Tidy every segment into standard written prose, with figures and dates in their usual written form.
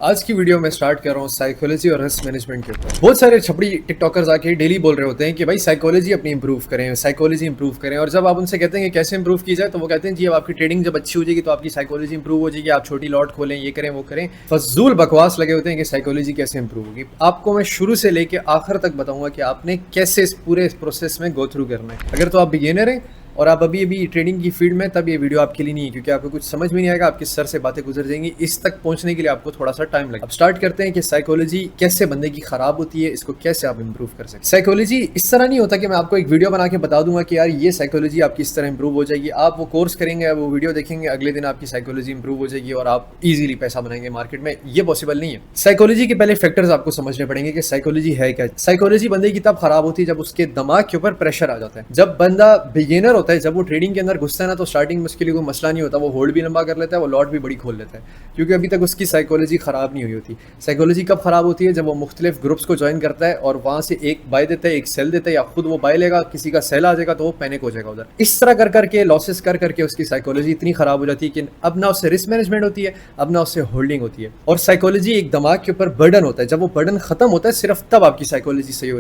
आज की वीडियो में स्टार्ट कर रहा हूँ साइकोलॉजी और रिस्क मैनेजमेंट के ऊपर। बहुत सारे छपड़ी टिकटॉकर्स आके डेली बोल रहे होते हैं कि भाई साइकोलॉजी अपनी इंप्रूव करें, साइकोलॉजी इंप्रूव करें। और जब आप उनसे कहते हैं कि कैसे इंप्रूव की जाए तो वो कहते हैं जी अब आपकी ट्रेडिंग जब अच्छी हो जाएगी तो आपकी साइकोलॉजी इंप्रूव हो जाएगी, आप छोटी लॉट खोलें, ये करें वो करें। फजूल बकवास लगे होते हैं कि साइकोलॉजी कैसे इंप्रूव होगी। आपको मैं शुरू से लेके आखिर तक बताऊंगा कि आपने कैसे इस पूरे प्रोसेस में गो थ्रू करना है। अगर तो आप बिगिनर हैं और आप अभी अभी ट्रेडिंग की फील्ड में, तब ये वीडियो आपके लिए नहीं है, क्योंकि आपको कुछ समझ में नहीं आएगा, आपके सर से बातें गुजर जाएंगी। इस तक पहुंचने के लिए आपको थोड़ा सा टाइम लगेगा। अब स्टार्ट करते हैं कि साइकोलॉजी कैसे बंदे की खराब होती है, इसको कैसे आप इंप्रूव कर सकते हैं। साइकोलॉजी इस तरह नहीं होता कि मैं आपको एक वीडियो बना के बता दूंगा कि यार ये साइकोलॉजी आपकी इस तरह इंप्रूव हो जाएगी। आप वो कोर्स करेंगे, वो वीडियो देखेंगे, अगले दिन आपकी साइकोलॉजी इंप्रूव हो जाएगी और आप इजीली पैसा बनाएंगे मार्केट में। ये पॉसिबल नहीं है। साइकोलॉजी के पहले फैक्टर्स आपको समझने पड़ेंगे कि साइकोलॉजी है क्या। साइकोलॉजी बंदे की तब खराब होती है जब उसके दिमाग के ऊपर प्रेशर आ जाता है। जब बंदा बिगिनर होता है, जब वो ट्रेडिंग के अंदर घुसता है ना, तो स्टार्टिंग में उसके लिए कोई मसला नहीं होता। वो होल्ड भी लंबा कर लेता है, वो लॉट भी बड़ी खोल लेता है, क्योंकि अभी तक उसकी साइकोलॉजी खराब नहीं हुई होती। साइकोलॉजी कब खराब होती है? जब वो मुख्तलिफ ग्रुप्स को ज्वाइन करता है और वहां से एक बाय देता है, एक सेल देता है, या खुद वो बाय लेगा, किसी का सेल आ जाएगा तो वो पैनिक हो जाएगा उधर। इस तरह कर करके लॉसेस कर करके उसकी साइकोलॉजी इतनी खराब हो जाती है कि अब ना उससे रिस्क मैनेजमेंट होती है, अब ना उससे होल्डिंग होती है। और साइकोलॉजी एक दिमाग के ऊपर बर्डन होता है। जब वो बर्डन खत्म होता है, सिर्फ तब आपकी साइकोलॉजी सही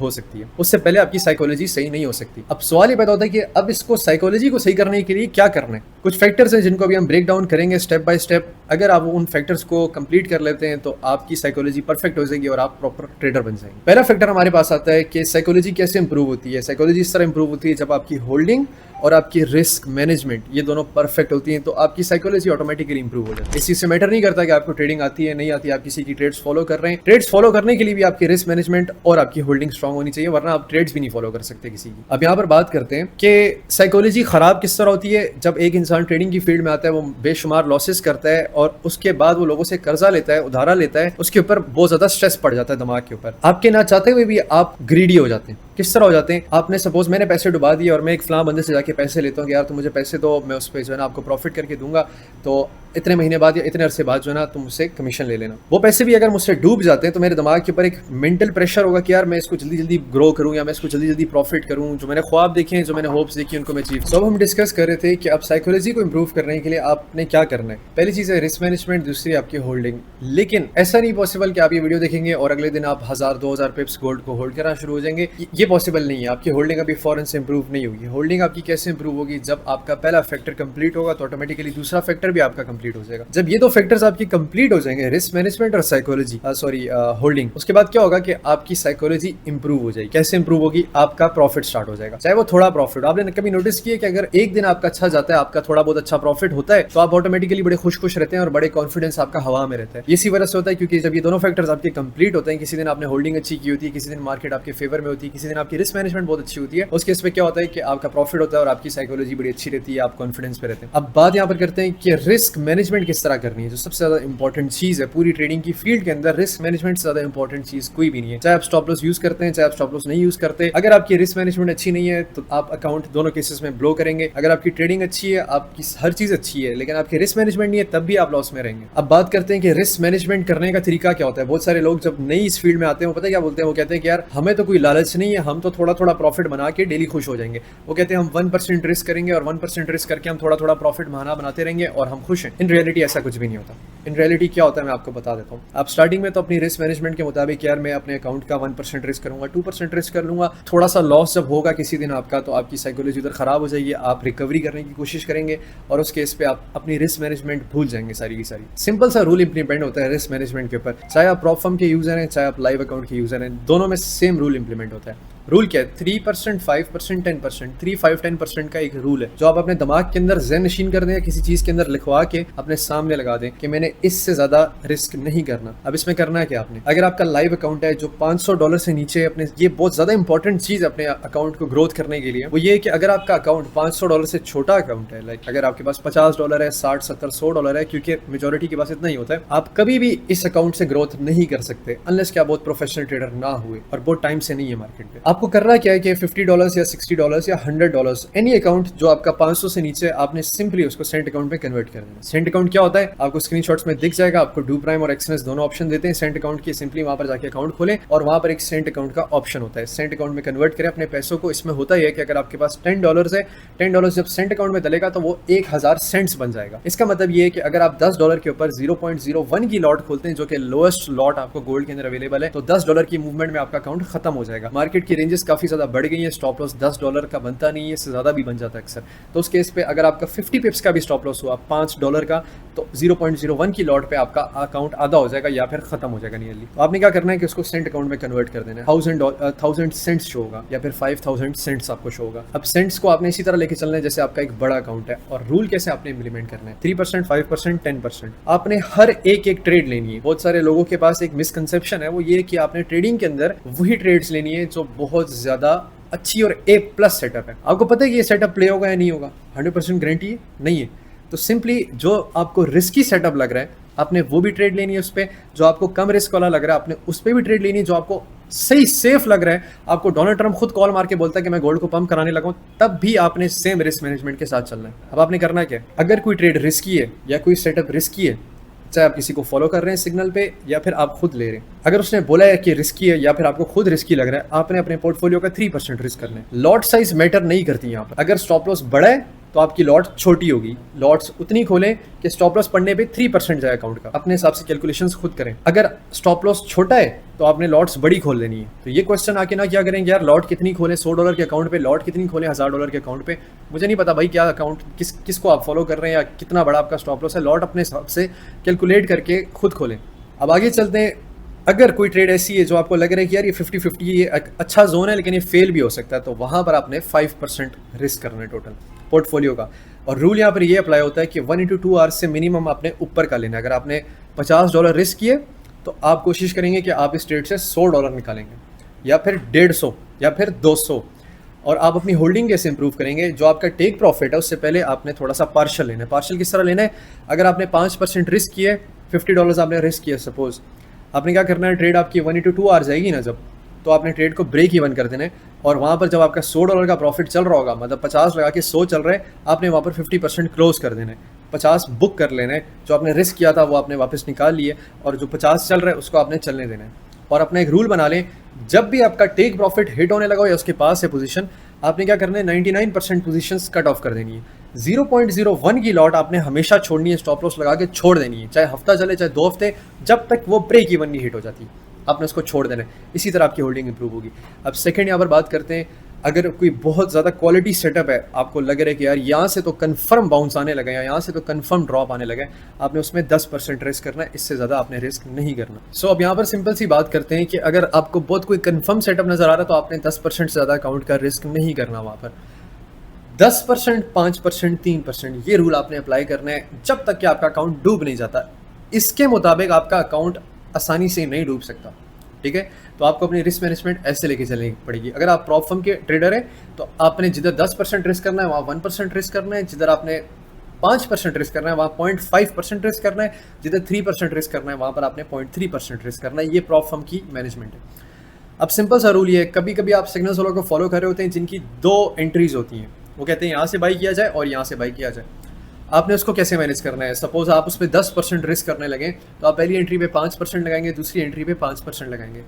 हो सकती है। उससे पहले आपकी साइकोलॉजी सही नहीं हो सकती। अब सवाल ये पैदा होता है कि अब इसको साइकोलॉजी को सही करने के लिए क्या करना है। कुछ फैक्टर्स हैं जिनको अभी हम ब्रेक डाउन करेंगे स्टेप बाय स्टेप। अगर आप उन फैक्टर्स को कंप्लीट कर लेते हैं तो आपकी साइकोलॉजी परफेक्ट हो जाएगी और आप प्रॉपर ट्रेडर बन जाएंगे। पहला फैक्टर हमारे पास आता है कि साइकोलॉजी कैसे इंप्रूव होती है। साइकोलॉजी इस तरह इंप्रूव होती है जब आपकी होल्डिंग और आपकी रिस्क मैनेजमेंट ये दोनों परफेक्ट होती हैं, तो आपकी साइकोलॉजी ऑटोमेटिकली इंप्रूव हो जाती है। इस चीज से मैटर नहीं करता कि आपको ट्रेडिंग आती है नहीं आती, आप किसी की ट्रेड्स फॉलो कर रहे हैं। ट्रेड्स फॉलो करने के लिए भी आपकी रिस्क मैनेजमेंट और आपकी होल्डिंग स्ट्रांग होनी चाहिए, वरना आप ट्रेड्स भी नहीं फॉलो कर सकते किसी की। अब यहाँ पर बात करते हैं कि साइकोलॉजी खराब किस तरह होती है। जब एक इंसान ट्रेडिंग की फील्ड में आता है, वो बेशुमार लॉसेस करता है और उसके बाद वो लोगों से कर्जा लेता है, उधारा लेता है, उसके ऊपर बहुत ज्यादा स्ट्रेस पड़ जाता है दिमाग के ऊपर। आपके ना चाहते हुए भी आप ग्रीडी हो जाते हैं। किस तरह हो जाते हैं? आपने सपोज मैंने पैसे डुबा दिए और मैं एक फलां बंदे से जाके पैसे लेता हूँ कि यार तुम मुझे पैसे दो, मैं उस पर जो है ना आपको प्रॉफिट करके दूंगा, तो इतने महीने बाद या इतने अरसे बाद जो है ना तुम मुझसे कमीशन ले लेना। वो पैसे भी अगर मुझसे डूब जाते हैं तो मेरे दिमाग के ऊपर एक मेंटल प्रेशर होगा कि यार मैं इसको जल्दी जल्दी ग्रो करूँ या मैं इसको जल्दी जल्दी प्रॉफिट करूँ। जो मैंने ख्वाब देखे हैं, जो मैंने होप्स देखी, उनको मैं अचीव। तो अब हम डिस्कस कर रहे थे कि अब साइकोलॉजी को इंप्रूव करने के लिए आपने क्या करना है। पहली चीज़ है रिस्क मैनेजमेंट, दूसरी आपकी होल्डिंग। लेकिन ऐसा नहीं पॉसिबल कि आप ये वीडियो देखेंगे और अगले दिन आप 1000-2000 पिप्स गोल्ड को होल्ड करना शुरू हो जाएंगे। ये पॉसिबल नहीं है। आपकी होल्डिंग अभी फौरन से इंप्रूव नहीं होगी। होल्डिंग आपकी कैसे इंप्रूव होगी? जब आपका पहला फैक्टर कंप्लीट होगा तो ऑटोमेटिकली दूसरा फैक्टर भी आपका कंप्लीट हो जाएगा। जब ये दो फैक्टर्स आपकी कंप्लीट हो जाएंगे, रिस्क मैनेजमेंट और साइकोलॉजी होल्डिंग, उसके बाद क्या होगा कि आपकी साइकोलॉजी इंप्रूव हो जाएगी। कैसे इंप्रूव होगी? आपका प्रॉफिट स्टार्ट हो जाएगा, चाहे वो थोड़ा प्रॉफिट। आपने कभी नोटिस किया कि अगर एक दिन आपका अच्छा जाता है, आपका थोड़ा बहुत अच्छा प्रॉफिट होता है, तो आप ऑटोमेटिकली बड़े खुश रहते हैं और बड़े कॉन्फिडेंस आपका हवा में रहता है। इसी वजह से होता है क्योंकि जब ये दोनों फैक्टर्स आपके कंप्लीट होते हैं, किसी दिन आपने होल्डिंग अच्छी की होती है, किसी दिन मार्केट आपके फेवर में होती है, किसी दिन आपकी रिस्क मैनेजमेंट बहुत अच्छी होती है, उस केस में क्या होता है कि आपका प्रॉफिट होता है और आपकी साइकोलॉजी बड़ी अच्छी रहती है, आप कॉन्फिडेंस पे रहते हैं। अब बात यहाँ पर करते हैं कि रिस्क मैनेजमेंट किस तरह करनी है। जो सबसे ज्यादा इंपॉर्टेंट चीज है पूरी ट्रेडिंग की फील्ड के अंदर, रिस्क मैनेजमेंट से ज्यादा इंपॉर्टेंट चीज कोई भी नहीं है। चाहे आप स्टॉप लॉस यूज करते हैं, चाहे आप स्टॉप लॉस नहीं यूज करते, अगर आपकी रिस्क मैनेजमेंट अच्छी नहीं है तो आप अकाउंट दोनों केसेस में ब्लो करेंगे। अगर आपकी ट्रेडिंग अच्छी है, आपकी हर चीज अच्छी है, लेकिन आपकी रिस्क मैनेजमेंट नहीं है, तब भी आप लॉस में रहेंगे। अब बात करते हैं कि रिस्क मैनेजमेंट करने का तरीका क्या होता है। बहुत सारे लोग जब नई इस फील्ड में आते हैं, वो पता है क्या बोलते हैं? वो कहते हैं कि यार हमें तो कोई लालच नहीं है, हम तो थोड़ा थोड़ा प्रॉफिट बना के डेली खुश हो जाएंगे। वो कहते हैं हम 1% रिस्क करेंगे और 1% रिस्क करके हम थोड़ा थोड़ा प्रॉफिट महीना बनाते रहेंगे और हम खुश हैं। इन रियलिटी ऐसा कुछ भी नहीं होता। इन रियलिटी क्या होता है मैं आपको बता देता हूँ। आप स्टार्टिंग में तो अपनी रिस्क मैनेजमेंट के मुताबिक यार मैं अपने अकाउंट का 1% रिस्क करूंगा, 2% रिस्क कर लूंगा। थोड़ा सा लॉस जब होगा किसी दिन आपका, तो आपकी साइकोलॉजी उधर खराब हो जाएगी, आप रिकवरी करने की कोशिश करेंगे और उस केस पे आप अपनी रिस्क मैनेजमेंट भूल जाएंगे सारी की सारी। सिंपल सा रूल इंप्लीमेंट होता है रिस्क मैनेजमेंट के ऊपर, चाहे आप प्रॉप फर्म के यूजर हैं, चाहे आप लाइव अकाउंट के यूजर हैं, दोनों में सेम रूल इंप्लीमेंट होता है। रूल क्या है? 3%, 5%, 10%, 3, 5, 10% का एक रूल है जो आप अपने दिमाग के अंदर ज़हन नशीन कर दें या किसी चीज के अंदर लिखवा के अपने सामने लगा दें कि मैंने इससे ज्यादा रिस्क नहीं करना। अब इसमें करना है क्या आपने? अगर आपका लाइव अकाउंट है जो $500 से नीचे अपने, ये बहुत ज्यादा इंपॉर्टेंट चीज अपने अकाउंट को ग्रोथ करने के लिए, वो ये है कि अगर आपका अकाउंट $500 से छोटा अकाउंट है, लाइक अगर आपके पास $50 है, 60, 70, $100 है, क्योंकि मेजोरिटी के पास इतना ही होता है, आप कभी भी इस अकाउंट से ग्रोथ नहीं कर सकते अनलेस कि आप बहुत प्रोफेशनल ट्रेडर ना हुए और बहुत टाइम से नहीं है मार्केट पे। आप आपको करना क्या है कि $50 या $60 या $100 एनी अकाउंट जो आपका 500 से नीचे, आपने सिंपली उसको सेंट अकाउंट में कन्वर्ट कर देना। सेंट अकाउंट क्या होता है आपको स्क्रीनशॉट्स में दिख जाएगा। आपको डू प्राइम और एक्सएनएस दोनों ऑप्शन देते हैं सेंट अकाउंट की। सिंपली वहां पर जाके अकाउंट खोलें और वहां पर एक सेंट अकाउंट का ऑप्शन होता है। सेंट अकाउंट में कन्वर्ट करें अपने पैसों को। इसमें होता ही है कि अगर आपके पास $10 है, $10 जब सेंट अकाउंट में डलेगा तो वो 1000 सेंट्स बन जाएगा। इसका मतलब ये है कि अगर आप $10 के ऊपर 0.01 की लॉट खोलते हैं, जो कि लोएस्ट लॉट आपको गोल्ड के अंदर अवेलेबल है, तो $10 की मूवमेंट में आपका अकाउंट खत्म हो जाएगा। मार्केट की रेंजेस काफी ज्यादा बढ़ गई है। स्टॉप लॉस $10 का बनता नहीं है, इससे ज्यादा भी बन जाता है अक्सर। तो उस केस पे अगर आपका 50 पिप्स का भी स्टॉप लॉस हुआ $5 का, तो 0.01 की लॉट पे आपका अकाउंट आधा हो जाएगा या फिर खत्म हो जाएगा नियरली। तो आपने क्या करना है कि उसको सेंट अकाउंट में कन्वर्ट कर देना है। 1000 सेंट्स शो होगा या फिर 5000 सेंट्स आपको शो होगा। अब सेंट्स को आपने इसी तरह लेके चलना है जैसे आपका एक बड़ा अकाउंट है। और रूल कैसे आपने इंप्लीमेंट करना है, 3%, 5%, 10%। आपने हर एक ट्रेड लेनी है। बहुत सारे लोगों के पास एक मिसकंसेप्शन है, वो ये कि आपने ट्रेडिंग के अंदर वही ट्रेड्स लेनी है जो बहुत ज्यादा अच्छी और A+ सेटअप है। आपको पता है कि ये सेटअप प्ले होगा या नहीं होगा, 100% गारंटी है नहीं है। तो सिंपली जो आपको रिस्की सेटअप लग रहा है आपने वो भी ट्रेड लेनी है उस पर। जो आपको कम रिस्क वाला लग रहा है आपने उस पर भी ट्रेड लेनी है। जो आपको सही सेफ लग रहा है, आपको डोनाल्ड ट्रम्प खुद कॉल मार के बोलता है कि मैं गोल्ड को पंप कराने लगा हूं, तब भी आपने सेम रिस्क मैनेजमेंट के साथ चलना है। अब आपने करना क्या है, अगर कोई ट्रेड रिस्की है या कोई सेटअप रिस्की है, चाहे आप किसी को फॉलो कर रहे हैं सिग्नल पे या फिर आप खुद ले रहे हैं, अगर उसने बोला है कि रिस्की है या फिर आपको खुद रिस्की लग रहा है, आपने अपने पोर्टफोलियो का 3% रिस्क करना है। लॉट साइज मैटर नहीं करती यहाँ पर। अगर स्टॉप लॉस बड़ा है तो आपकी लॉट छोटी होगी। लॉट्स उतनी खोलें कि स्टॉप लॉस पड़ने पे 3% जाए अकाउंट का। अपने हिसाब से कैलकुलेशंस खुद करें। अगर स्टॉप लॉस छोटा है तो आपने लॉट्स बड़ी खोल लेनी है। तो ये क्वेश्चन आके ना क्या करेंगे यार, लॉट कितनी खोलें $100 के अकाउंट पे, लॉट कितनी खोलें $1000 के अकाउंट पे। मुझे नहीं पता भाई क्या अकाउंट किसको आप फॉलो कर रहे हैं या कितना बड़ा आपका स्टॉप लॉस है। लॉट अपने हिसाब से कैलकुलेट करके खुद खोलें। अब आगे चलते हैं। अगर कोई ट्रेड ऐसी है जो आपको लग रहा है कि यार ये 50-50 ये अच्छा जोन है लेकिन ये फेल भी हो सकता है, तो वहां पर आपने 5% रिस्क करना है टोटल पोर्टफोलियो का। और रूल यहाँ पर ये अप्लाई होता है कि 1/2 आवर्स से मिनिमम आपने ऊपर का लेना है। अगर आपने $50 रिस्क किए तो आप कोशिश करेंगे कि आप इस ट्रेड से $100 निकालेंगे या फिर 150 या फिर 200। और आप अपनी होल्डिंग कैसे इंप्रूव करेंगे, जो आपका टेक प्रॉफिट है उससे पहले आपने थोड़ा सा पार्शल लेना है। पार्शल किस तरह लेना है, अगर आपने 5% रिस्क किए, $50 आपने रिस्क किया सपोज, आपने क्या करना है, ट्रेड आपकी 1/2 आवर जाएगी ना जब, तो आपने ट्रेड को ब्रेक इवन कर देना है। और वहाँ पर जब आपका $100 का प्रॉफिट चल रहा होगा, मतलब 50 लगा के 100 चल रहा है, आपने वहाँ पर 50% क्लोज कर देना है। 50 बुक कर लेना है। जो आपने रिस्क किया था वो आपने वापस निकाल लिए और जो 50 चल रहा है उसको आपने चलने देना है। और अपना एक रूल बना लें, जब भी आपका टेक प्रॉफिट हिट होने लगा हो या उसके पास है पोजीशन, आपने क्या करना है, 99% पोजीशंस कट ऑफ कर देनी है। 0.01 की लॉट आपने हमेशा छोड़नी है, स्टॉप लॉस लगा के छोड़ देनी है, चाहे हफ्ता चले चाहे 2 हफ्ते, जब तक वो ब्रेक इवन नहीं हिट हो जाती आपने उसको छोड़ देना है। इसी तरह आपकी होल्डिंग इंप्रूव होगी। अब सेकंड यहाँ पर बात करते हैं, अगर कोई बहुत ज़्यादा क्वालिटी सेटअप है, आपको लग रहा है कि यार यहाँ से तो कंफर्म बाउंस आने लगे या यहाँ से तो कंफर्म ड्रॉप आने लगे, आपने उसमें 10% रिस्क करना है, इससे ज़्यादा आपने रिस्क नहीं करना। सो अब यहाँ पर सिंपल सी बात करते हैं कि अगर आपको बहुत कोई कंफर्म सेटअप नज़र आ रहा है तो आपने 10% से ज़्यादा अकाउंट का रिस्क नहीं करना। वहाँ पर 10%, 5%, 3% ये रूल आपने अप्लाई करना है जब तक कि आपका अकाउंट डूब नहीं जाता। इसके मुताबिक आपका अकाउंट आसानी से नहीं डूब सकता, ठीक है। तो आपको अपनी रिस्क मैनेजमेंट ऐसे लेके चलनी पड़ेगी। अगर आप प्रॉप फर्म के ट्रेडर हैं तो आपने जिधर 10% रिस्क करना है वहाँ 1% रिस्क करना है, जिधर आपने 5% रिस्क करना है वहाँ 0.5% रिस्क करना है, जिधर 3% रिस्क करना है वहाँ पर आपने 0.3% रिस्क करना है। ये प्रॉप फर्म की मैनेजमेंट है। अब सिंपल सा रूल ये है, कभी कभी आप सिग्नल्स वालों को फॉलो कर रहे होते हैं जिनकी 2 एंट्रीज होती हैं, वो कहते हैं यहाँ से बाई किया जाए और यहाँ से बाई किया जाए। आपने उसको कैसे मैनेज करना है, सपोज आप उस पर 10% रिस्क करने लगे तो आप पहली एंट्री पे 5% लगाएंगे, दूसरी एंट्री पे 5% लगाएंगे।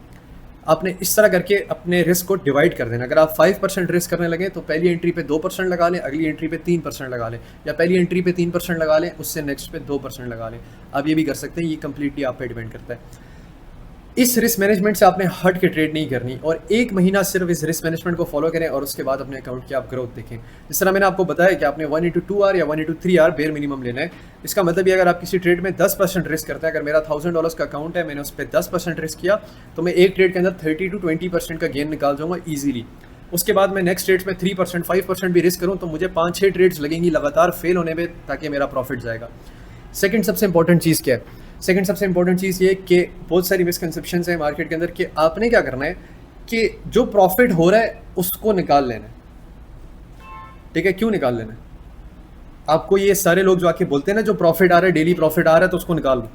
आपने इस तरह करके अपने रिस्क को डिवाइड कर देना। अगर आप 5% रिस्क करने लगे तो पहली एंट्री पे 2% लगा लें, अगली एंट्री पे 3% लगा लें, या पहली एंट्री पे 3% लगा लें, उससे नेक्स्ट पे 2% लगा लें। आप ये भी कर सकते हैं, ये कंप्लीटली आप पे डिपेंड करता है। इस रिस्क मैनेजमेंट से आपने हट के ट्रेड नहीं करनी और 1 महीना सिर्फ इस रिस्क मैनेजमेंट को फॉलो करें और उसके बाद अपने अकाउंट की आप ग्रोथ देखें। जिस तरह मैंने आपको बताया कि आपने 1/2 आवर या 1/3 आवर बेयर मिनिमम लेना है। इसका मतलब ये, अगर आप किसी ट्रेड में 10% रिस्क करते हैं, अगर मेरा $1000 का अकाउंट है, मैंने उस पर 10% रिस्क किया, तो मैं एक ट्रेड के अंदर 30 to 20% का गेन निकाल जाऊंगा ईजिली। उसके बाद मैं नेक्स्ट ट्रेड्स में 3%, 5% भी रिस्क करूँ तो मुझे 5-6 ट्रेड्स लगेंगी लगातार फेल होने में, ताकि मेरा प्रॉफिट जाएगा। सेकंड सबसे इंपॉर्टेंट चीज़ क्या है, सेकंड सबसे इंपॉर्टेंट चीज़ ये कि बहुत सारी मिसकंसेप्शंस हैं मार्केट के अंदर कि आपने क्या करना है कि जो प्रॉफिट हो रहा है उसको निकाल लेना है, ठीक है। क्यों निकाल लेना है, आपको ये सारे लोग जो आके बोलते हैं ना जो प्रॉफिट आ रहा है, डेली प्रॉफिट आ रहा है तो उसको निकाल लो,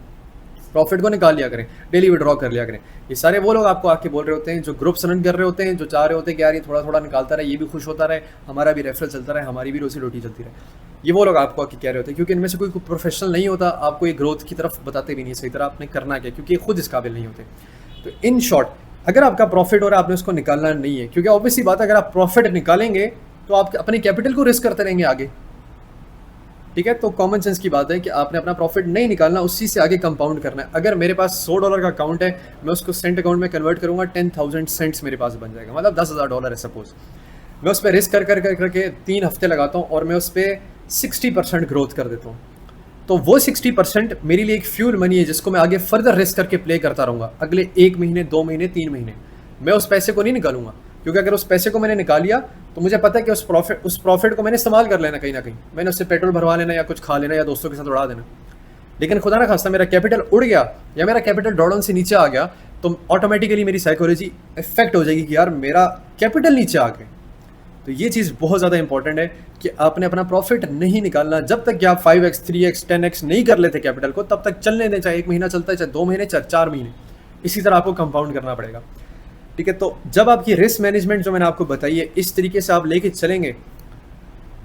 प्रॉफिट को निकाल लिया करें, डेली विड्रॉ कर लिया करें। ये सारे वो लोग आपको आके बोल रहे होते हैं जो ग्रुप्स रन कर रहे होते हैं, जो चाह रहे होते हैं कि यार ये थोड़ा थोड़ा निकालता रहे, ये भी खुश होता रहे, हमारा भी रेफरल चलता रहे, हमारी भी रोजी रोटी चलती रहे। ये वो लोग आपको आके कह रहे होते हैं, क्योंकि इनमें से कोई प्रोफेशनल नहीं होता, आपको ये ग्रोथ की तरफ बताते भी नहीं सही तरह आपने करना क्या, क्योंकि ये खुद इस काबिल नहीं होते। तो इन शॉर्ट, अगर आपका प्रॉफिट हो रहा है आपने उसको निकालना नहीं है, क्योंकि ऑब्वियसली बात है अगर आप प्रॉफिट निकालेंगे तो आप अपनी कैपिटल को रिस्क करते रहेंगे आगे। ठीक है, तो कॉमन सेंस की बात है कि आपने अपना प्रॉफिट नहीं निकालना, उसी से आगे कंपाउंड करना है। अगर मेरे पास $100 का अकाउंट है, मैं उसको सेंट अकाउंट में कन्वर्ट करूंगा, 10,000 सेंट्स मेरे पास बन जाएगा, मतलब $10,000 है सपोज। मैं उस पर रिस्क करके 3 हफ्ते लगाता हूँ और मैं उस पर 60% ग्रोथ कर देता हूँ। तो वो 60% मेरे लिए एक फ्यूल मनी है जिसको मैं आगे फर्दर रिस्क करके प्ले करता रहूँगा। अगले 1 महीने, 2 महीने, 3 महीने मैं उस पैसे को नहीं निकालूंगा, क्योंकि अगर उस पैसे को मैंने निकाल लिया तो मुझे पता है कि उस प्रॉफिट को मैंने इस्तेमाल कर लेना, कहीं ना कहीं मैंने उससे पेट्रोल भरवा लेना या कुछ खा लेना या दोस्तों के साथ उड़ा देना। लेकिन खुदा ना खास्ता मेरा कैपिटल उड़ गया या मेरा कैपिटल ड्रॉडाउन से नीचे आ गया, तो ऑटोमेटिकली मेरी साइकोलॉजी इफेक्ट हो जाएगी कि यार मेरा कैपिटल नीचे आ गया। तो ये चीज़ बहुत ज़्यादा इंपॉर्टेंट है कि आपने अपना प्रॉफिट नहीं निकालना। जब तक कि आप 5x, 3x, 10x नहीं कर लेते कैपिटल को, तब तक चलने दें, चाहे 1 महीना चलता है, चाहे 2 महीने, चाहे 4 महीने, इसी तरह आपको कंपाउंड करना पड़ेगा। ठीक है, तो जब आपकी रिस्क मैनेजमेंट जो मैंने आपको बताई है इस तरीके से आप लेके चलेंगे,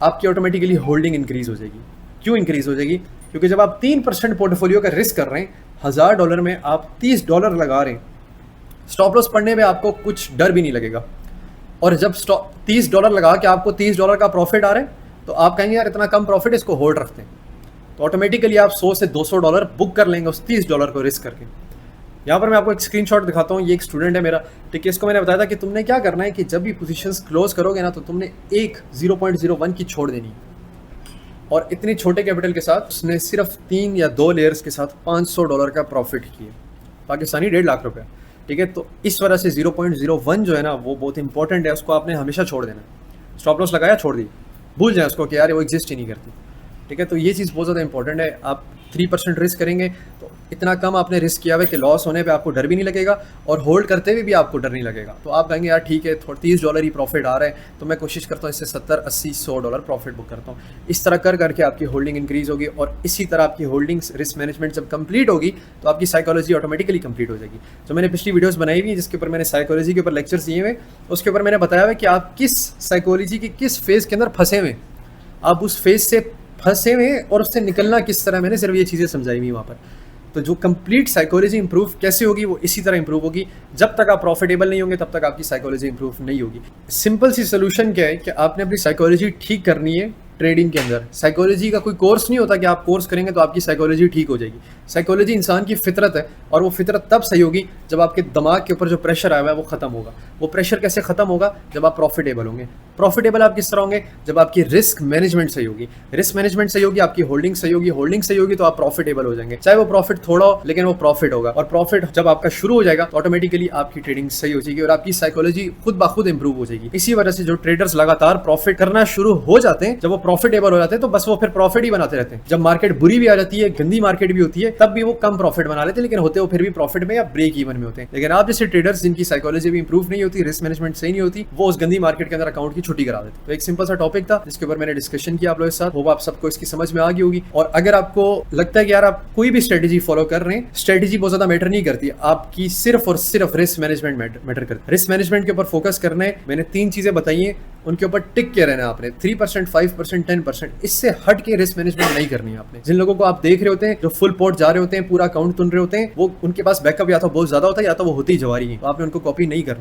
आपकी ऑटोमेटिकली होल्डिंग इंक्रीज हो जाएगी। क्यों इंक्रीज हो जाएगी? क्योंकि जब आप 3% पोर्टफोलियो का रिस्क कर रहे हैं, $1000 में आप $30 लगा रहे हैं, स्टॉप लॉस पढ़ने में आपको कुछ डर भी नहीं लगेगा। और जब $30 लगा के आपको $30 का प्रॉफिट आ रहा है, तो आप कहेंगे यार इतना कम प्रॉफिट, इसको होल्ड रखते हैं। तो ऑटोमेटिकली आप $100 से $200 बुक कर लेंगे उस $30 को रिस्क करके। यहाँ पर मैं आपको एक स्क्रीनशॉट दिखाता हूँ। ये एक स्टूडेंट है मेरा, ठीक है, इसको मैंने बताया था कि तुमने क्या करना है कि जब भी पोजीशंस क्लोज करोगे ना, तो तुमने एक 0.01 की छोड़ देनी। और इतनी छोटे कैपिटल के साथ उसने सिर्फ 3 या 2 लेयर्स के साथ $500 का प्रॉफिट किया, पाकिस्तानी 1.5 लाख रुपये। ठीक है, तो इस वजह से 0.01 जो है ना वो बहुत इंपॉर्टेंट है, उसको आपने हमेशा छोड़ देना। स्टॉप लॉस लगाया, छोड़ दी, भूल जाए उसको कि यार वो एग्जिस्ट ही नहीं करती। ठीक है, तो ये चीज़ बहुत ज़्यादा इंपॉर्टेंट है। आप 3% रिस्क करेंगे तो इतना कम आपने रिस्क किया हुआ कि लॉस होने पे आपको डर भी नहीं लगेगा और होल्ड करते हुए भी आपको डर नहीं लगेगा। तो आप कहेंगे यार ठीक है, $30 ही प्रॉफिट आ रहा है, तो मैं कोशिश करता हूँ इससे $70, $80, $100 प्रॉफिट बुक करता हूँ। इस तरह करके आपकी होल्डिंग इंक्रीज होगी और इसी तरह आपकी होल्डिंग्स रिस्क मैनेजमेंट जब कंप्लीट होगी तो आपकी साइकोलॉजी ऑटोमेटिकली कंप्लीट हो जाएगी। जो मैंने पिछली वीडियोज़ बनाई हुई है जिसके ऊपर मैंने साइकोलॉजी के ऊपर लेक्चर्स दिए हुए, उसके ऊपर मैंने बताया हुआ कि आप किस साइकोलॉजी की किस फेज़ के अंदर फंसे हुए, आप उस फेज़ से फंसे हुए और उससे निकलना किस तरह, मैंने सिर्फ ये चीज़ें समझाई हुई वहाँ पर। तो जो कंप्लीट साइकोलॉजी इंप्रूव कैसे होगी वो इसी तरह इंप्रूव होगी। जब तक आप प्रॉफिटेबल नहीं होंगे तब तक आपकी साइकोलॉजी इंप्रूव नहीं होगी। सिंपल सी सोल्यूशन क्या है कि आपने अपनी साइकोलॉजी ठीक करनी है। ट्रेडिंग के अंदर साइकोलॉजी का कोई कोर्स नहीं होता कि आप कोर्स करेंगे तो आपकी साइकोलॉजी ठीक हो जाएगी। साइकोलॉजी इंसान की फितरत है और वो फितरत तब सही होगी जब आपके दिमाग के ऊपर जो प्रेशर आया हुआ है वो खत्म होगा। वो प्रेशर कैसे खत्म होगा? जब आप प्रॉफिटेबल होंगे। प्रॉफिटेबल आप किस तरह होंगे? जब आपकी रिस्क मैनेजमेंट सही होगी। रिस्क मैनेजमेंट सही होगी, आपकी होल्डिंग सही होगी। होल्डिंग सही होगी तो आप प्रॉफिटेबल हो जाएंगे, चाहे वो प्रॉफिट थोड़ा हो लेकिन वो प्रॉफिट होगा। और प्रॉफिट जब आपका शुरू हो जाएगा तो ऑटोमेटिकली आपकी ट्रेडिंग सही हो जाएगी और आपकी साइकोलॉजी खुद ब खुद इंप्रूव हो जाएगी। इसी वजह से जो ट्रेडर्स लगातार प्रॉफिट करना शुरू हो जाते हैं, जब वो प्रॉफिटेबल हो जाते हैं तो बस वो फिर प्रॉफिट ही बनाते रहते हैं। जब मार्केट बुरी भी आ जाती है, गंदी मार्केट भी होती है, तब भी वो कम प्रॉफिट बना लेते हैं, लेकिन होते वो फिर भी प्रॉफिट में या ब्रेक इवन में होते हैं। लेकिन आप जैसे ट्रेडर्स जिनकी साइकोलॉजी भी इंप्रूव नहीं होती, रिस्क मैनेजमेंट सही नहीं होती, वो उस गंदी मार्केट के अंदर अकाउंट की छुट्टी करा देते हैं। तो एक सिंपल सा टॉपिक था जिसके ऊपर मैंने डिस्कशन किया आप लोगों के साथ। होप आप सबको इसकी समझ में आ गई होगी। और अगर आपको लगता है कि यार आप कोई भी स्ट्रेटेजी फॉलो कर रहे हैं, स्ट्रेटेजी बहुत ज्यादा मैटर नहीं करती, आपकी सिर्फ और सिर्फ रिस्क मैनेजमेंट मैटर करती है। रिस्क मैनेजमेंट के ऊपर फोकस करना है। मैंने 3 चीजें बताई हैं, उनके ऊपर टिक के रहना है आपने। 3%, 5%, 10%, इससे हट के रिस्क मैनेजमेंट नहीं करनी है आपने। जिन लोगों को आप देख रहे होते हैं जो फुल पोर्ट जा रहे होते हैं, पूरा अकाउंट तुन रहे होते हैं, वो उनके पास बैकअप या तो बहुत ज्यादा होता है या तो वो होती ही जवारी है, तो आपने उनको कॉपी नहीं करना।